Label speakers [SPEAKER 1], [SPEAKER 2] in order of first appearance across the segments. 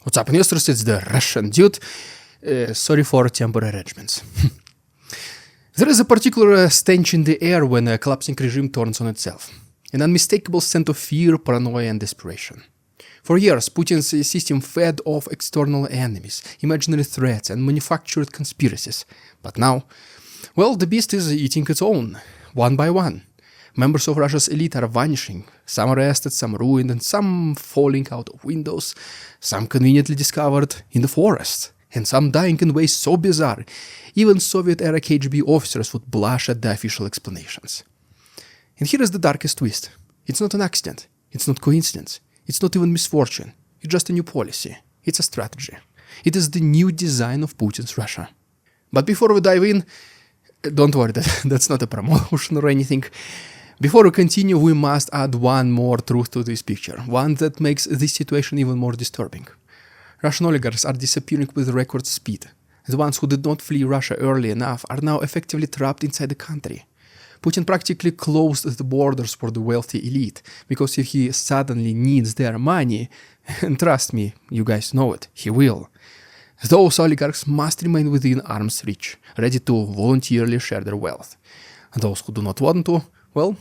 [SPEAKER 1] What's up, investors? It's the Russian dude. Sorry for temporary arrangements. There is a particular stench in the air when a collapsing regime turns on itself. An unmistakable scent of fear, paranoia, and desperation. For years, Putin's system fed off external enemies, imaginary threats, and manufactured conspiracies. But now, well, the beast is eating its own, one by one. Members of Russia's elite are vanishing, some arrested, some ruined, and some falling out of windows, some conveniently discovered in the forest, and some dying in ways so bizarre, even Soviet-era KGB officers would blush at the official explanations. And here is the darkest twist. It's not an accident, it's not coincidence, it's not even misfortune, it's just a new policy, it's a strategy. It is the new design of Putin's Russia. But before we dive in, don't worry, that's not a promotion or anything. Before we continue, we must add one more truth to this picture, one that makes this situation even more disturbing. Russian oligarchs are disappearing with record speed. The ones who did not flee Russia early enough are now effectively trapped inside the country. Putin practically closed the borders for the wealthy elite, because if he suddenly needs their money, and trust me, you guys know it, he will, those oligarchs must remain within arm's reach, ready to voluntarily share their wealth. And those who do not want to, well,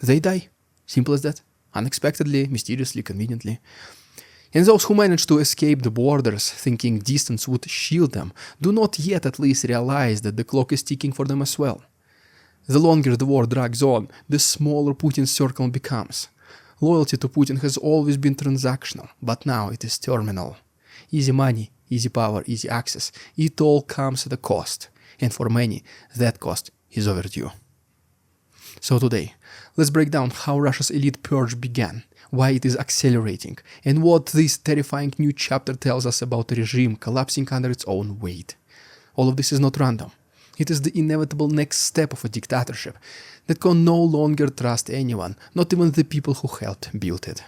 [SPEAKER 1] they die. Simple as that. Unexpectedly, mysteriously, conveniently. And those who manage to escape the borders, thinking distance would shield them, do not yet at least realize that the clock is ticking for them as well. The longer the war drags on, the smaller Putin's circle becomes. Loyalty to Putin has always been transactional, but now it is terminal. Easy money, easy power, easy access, it all comes at a cost. And for many, that cost is overdue. So today, let's break down how Russia's elite purge began, why it is accelerating, and what this terrifying new chapter tells us about a regime collapsing under its own weight. All of this is not random. It is the inevitable next step of a dictatorship that can no longer trust anyone, not even the people who helped build it.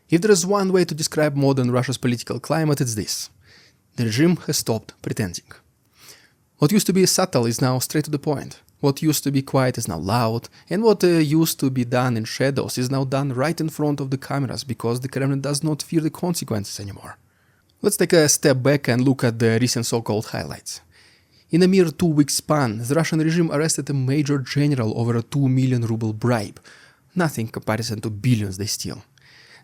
[SPEAKER 1] If there is one way to describe modern Russia's political climate, it's this. The regime has stopped pretending. What used to be subtle is now straight to the point. What used to be quiet is now loud, and what used to be done in shadows is now done right in front of the cameras because the Kremlin does not fear the consequences anymore. Let's take a step back and look at the recent so-called highlights. In a mere 2-week span, the Russian regime arrested a major general over a 2 million ruble bribe. Nothing in comparison to billions they steal.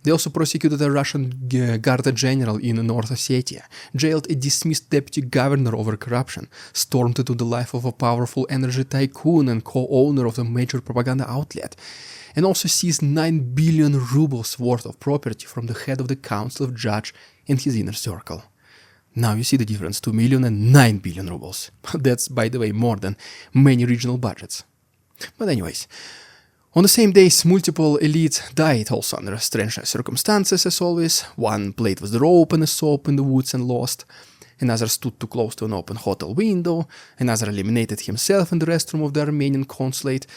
[SPEAKER 1] They also prosecuted a Russian Garda general in North Ossetia, jailed a dismissed deputy governor over corruption, stormed into the life of a powerful energy tycoon and co-owner of a major propaganda outlet, and also seized 9 billion rubles worth of property from the head of the Council of Judge and his inner circle. Now you see the difference, 2 million and 9 billion rubles. That's, by the way, more than many regional budgets. But anyways, on the same days, multiple elites died also under strange circumstances as always. One played with the rope and a soap in the woods and lost. Another stood too close to an open hotel window. Another eliminated himself in the restroom of the Armenian consulate.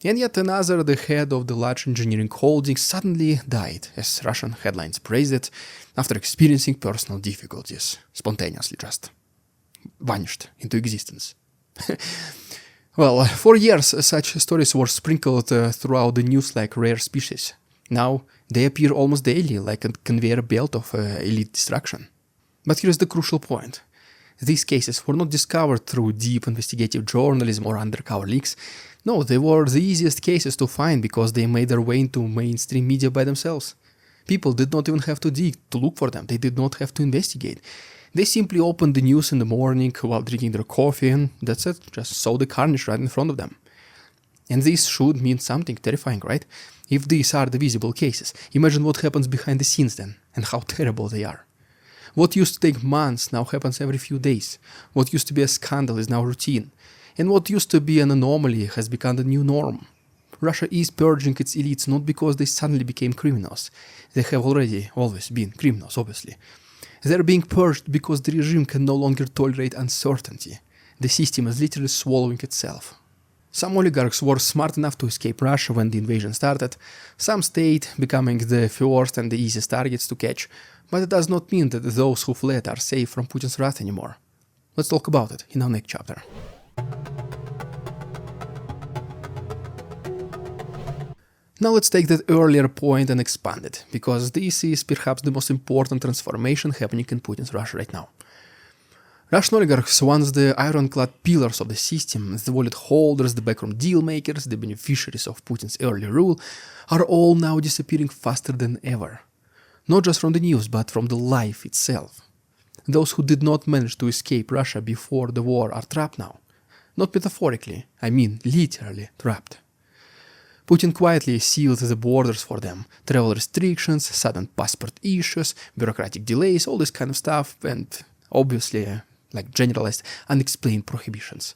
[SPEAKER 1] And yet another, the head of the large engineering holding, suddenly died, as Russian headlines praised it, after experiencing personal difficulties. Spontaneously just vanished into existence. Well, for years such stories were sprinkled throughout the news like rare species. Now they appear almost daily like a conveyor belt of elite destruction. But here's the crucial point. These cases were not discovered through deep investigative journalism or undercover leaks. No, they were the easiest cases to find because they made their way into mainstream media by themselves. People did not even have to dig to look for them. They did not have to investigate. They simply opened the news in the morning while drinking their coffee and that's it, just saw the carnage right in front of them. And this should mean something terrifying, right? If these are the visible cases, imagine what happens behind the scenes then, and how terrible they are. What used to take months now happens every few days. What used to be a scandal is now routine. And what used to be an anomaly has become the new norm. Russia is purging its elites not because they suddenly became criminals. They have already always been criminals, obviously. They're being purged because the regime can no longer tolerate uncertainty. The system is literally swallowing itself. Some oligarchs were smart enough to escape Russia when the invasion started. Some stayed, becoming the first and the easiest targets to catch. But it does not mean that those who fled are safe from Putin's wrath anymore. Let's talk about it in our next chapter. Now let's take that earlier point and expand it, because this is perhaps the most important transformation happening in Putin's Russia right now. Russian oligarchs, once the ironclad pillars of the system, the wallet holders, the backroom deal makers, the beneficiaries of Putin's early rule, are all now disappearing faster than ever. Not just from the news, but from the life itself. Those who did not manage to escape Russia before the war are trapped now. Not metaphorically, I mean literally trapped. Putin quietly sealed the borders for them. Travel restrictions, sudden passport issues, bureaucratic delays, all this kind of stuff, and obviously, like generalized, unexplained prohibitions.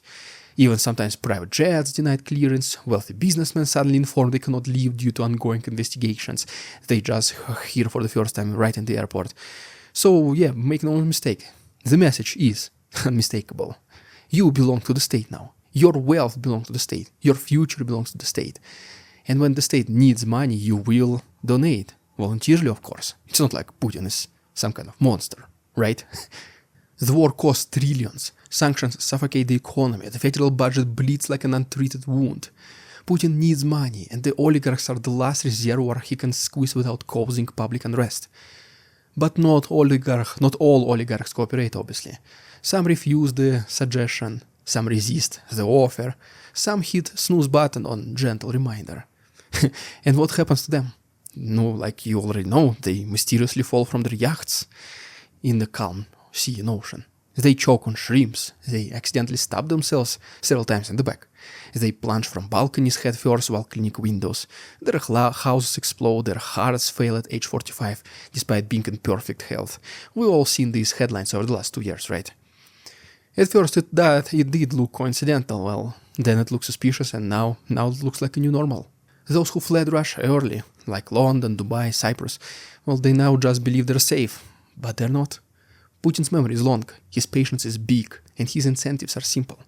[SPEAKER 1] Even sometimes private jets denied clearance, wealthy businessmen suddenly informed they cannot leave due to ongoing investigations. They just hear for the first time right in the airport. So yeah, make no mistake. The message is unmistakable. You belong to the state now. Your wealth belongs to the state. Your future belongs to the state. And when the state needs money, you will donate. Voluntarily, of course. It's not like Putin is some kind of monster, right? The war costs trillions. Sanctions suffocate the economy. The federal budget bleeds like an untreated wound. Putin needs money, and the oligarchs are the last reservoir he can squeeze without causing public unrest. But not all oligarchs cooperate, obviously. Some refuse the suggestion, some resist the offer, some hit snooze button on gentle reminder. And what happens to them? No, like you already know, they mysteriously fall from their yachts in the calm sea and ocean. They choke on shrimps, they accidentally stab themselves several times in the back. They plunge from balconies head first while cleaning windows. Their houses explode, their hearts fail at age 45, despite being in perfect health. We've all seen these headlines over the last 2 years, right? At first it did look coincidental, well, then it looked suspicious, and now it looks like a new normal. Those who fled Russia early, like London, Dubai, Cyprus, well, they now just believe they're safe, but they're not. Putin's memory is long, his patience is big, and his incentives are simple.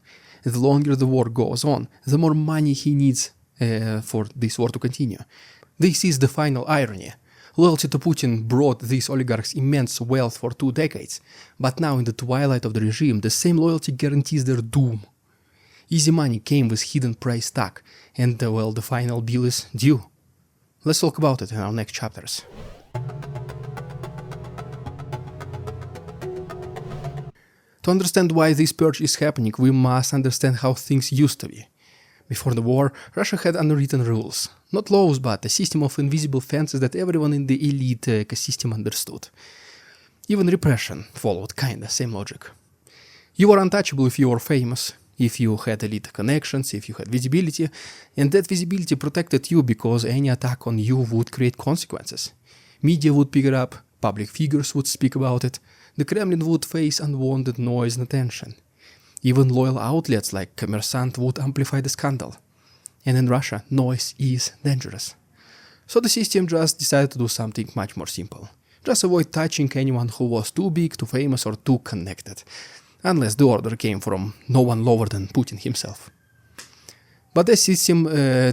[SPEAKER 1] The longer the war goes on, the more money he needs for this war to continue. This is the final irony. Loyalty to Putin brought these oligarchs immense wealth for 2 decades, but now in the twilight of the regime, the same loyalty guarantees their doom. Easy money came with hidden price tag, and well, the final bill is due. Let's talk about it in our next chapters. To understand why this purge is happening, we must understand how things used to be. Before the war, Russia had unwritten rules. Not laws, but a system of invisible fences that everyone in the elite ecosystem understood. Even repression followed kinda same logic. You were untouchable if you were famous, if you had elite connections, if you had visibility, and that visibility protected you because any attack on you would create consequences. Media would pick it up, public figures would speak about it, the Kremlin would face unwanted noise and attention. Even loyal outlets like Kommersant would amplify the scandal. And in Russia, noise is dangerous. So the system just decided to do something much more simple. Just avoid touching anyone who was too big, too famous, or too connected. Unless the order came from no one lower than Putin himself. But the system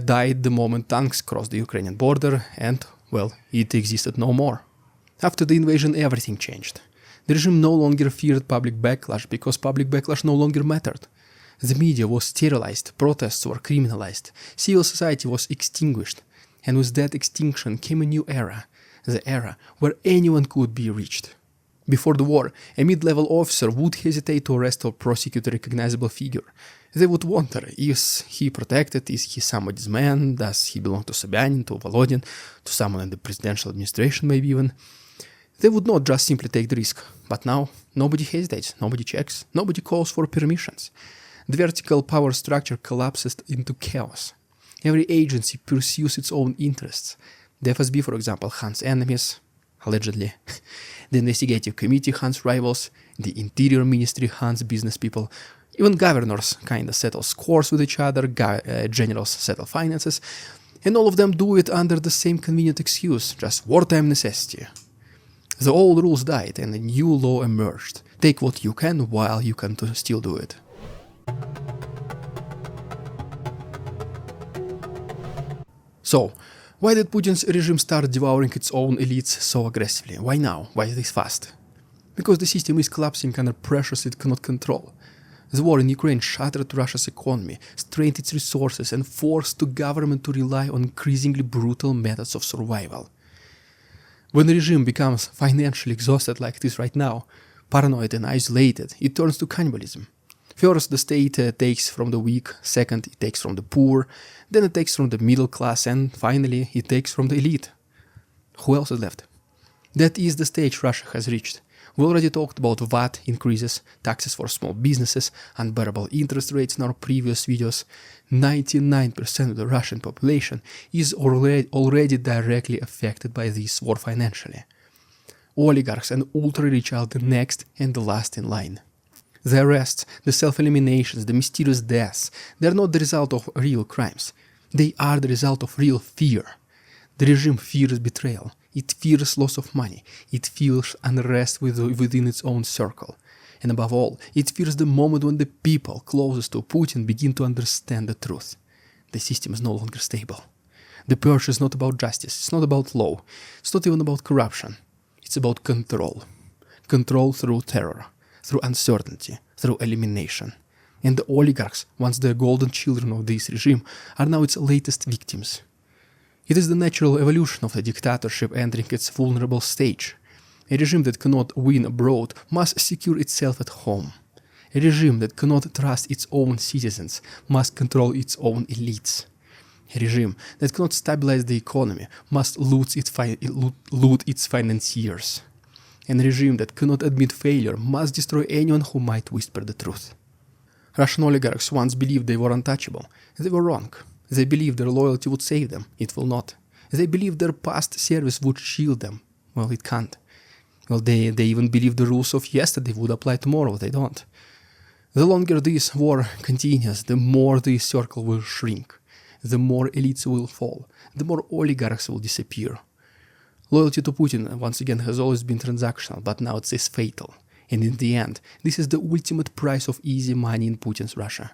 [SPEAKER 1] died the moment tanks crossed the Ukrainian border and, well, it existed no more. After the invasion, everything changed. The regime no longer feared public backlash because public backlash no longer mattered. The media was sterilized, protests were criminalized, civil society was extinguished, and with that extinction came a new era, the era where anyone could be reached. Before the war, a mid-level officer would hesitate to arrest or prosecute a recognizable figure. They would wonder, is he protected, is he somebody's man, does he belong to Sobyanin, to Volodin, to someone in the presidential administration maybe even. They would not just simply take the risk, but now nobody hesitates, nobody checks, nobody calls for permissions. The vertical power structure collapses into chaos. Every agency pursues its own interests. The FSB, for example, hunts enemies, allegedly. The investigative committee hunts rivals, the interior ministry hunts business people, even governors kinda settle scores with each other, generals settle finances, and all of them do it under the same convenient excuse, just wartime necessity. The old rules died and a new law emerged. Take what you can while you can still do it. So, why did Putin's regime start devouring its own elites so aggressively? Why now? Why this fast? Because the system is collapsing under pressures it cannot control. The war in Ukraine shattered Russia's economy, strained its resources, and forced the government to rely on increasingly brutal methods of survival. When the regime becomes financially exhausted like it is right now, paranoid and isolated, it turns to cannibalism. First, the state takes from the weak, second, it takes from the poor, then it takes from the middle class, and finally, it takes from the elite. Who else is left? That is the stage Russia has reached. We already talked about VAT increases, taxes for small businesses, unbearable interest rates in our previous videos. 99% of the Russian population is already directly affected by this war financially. Oligarchs and ultra-rich are the next and the last in line. The arrests, the self-eliminations, the mysterious deaths, they are not the result of real crimes. They are the result of real fear. The regime fears betrayal. It fears loss of money. It fears unrest within its own circle. And above all, it fears the moment when the people closest to Putin begin to understand the truth. The system is no longer stable. The purge is not about justice. It's not about law. It's not even about corruption. It's about control. Control through terror, through uncertainty, through elimination. And the oligarchs, once the golden children of this regime, are now its latest victims. It is the natural evolution of the dictatorship entering its vulnerable stage. A regime that cannot win abroad must secure itself at home. A regime that cannot trust its own citizens must control its own elites. A regime that cannot stabilize the economy must loot its financiers. And a regime that cannot admit failure must destroy anyone who might whisper the truth. Russian oligarchs once believed they were untouchable. They were wrong. They believed their loyalty would save them. It will not. They believed their past service would shield them. Well, it can't. Well, they even believed the rules of yesterday would apply tomorrow. They don't. The longer this war continues, the more this circle will shrink. The more elites will fall. The more oligarchs will disappear. Loyalty to Putin, once again, has always been transactional, but now it is fatal. And in the end, this is the ultimate price of easy money in Putin's Russia.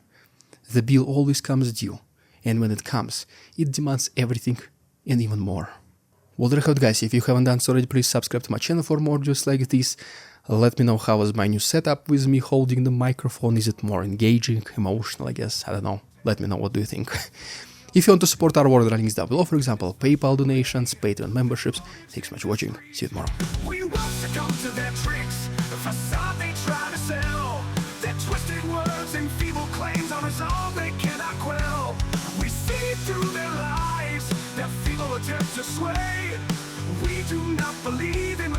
[SPEAKER 1] The bill always comes due. And when it comes, it demands everything and even more. Well, there you have it, guys. If you haven't done so already, please subscribe to my channel for more videos like this. Let me know how was my new setup with me holding the microphone. Is it more engaging, emotional, I guess? I don't know. Let me know, what do you think? If you want to support our work, there are links down below. For example, PayPal donations, Patreon memberships. Thanks so much for watching. See you tomorrow. We won't succumb to their tricks, the facade they try to sell. Their twisted words and feeble claims on us all they cannot quell. We see through their lies, their feeble attempts to sway. We do not believe in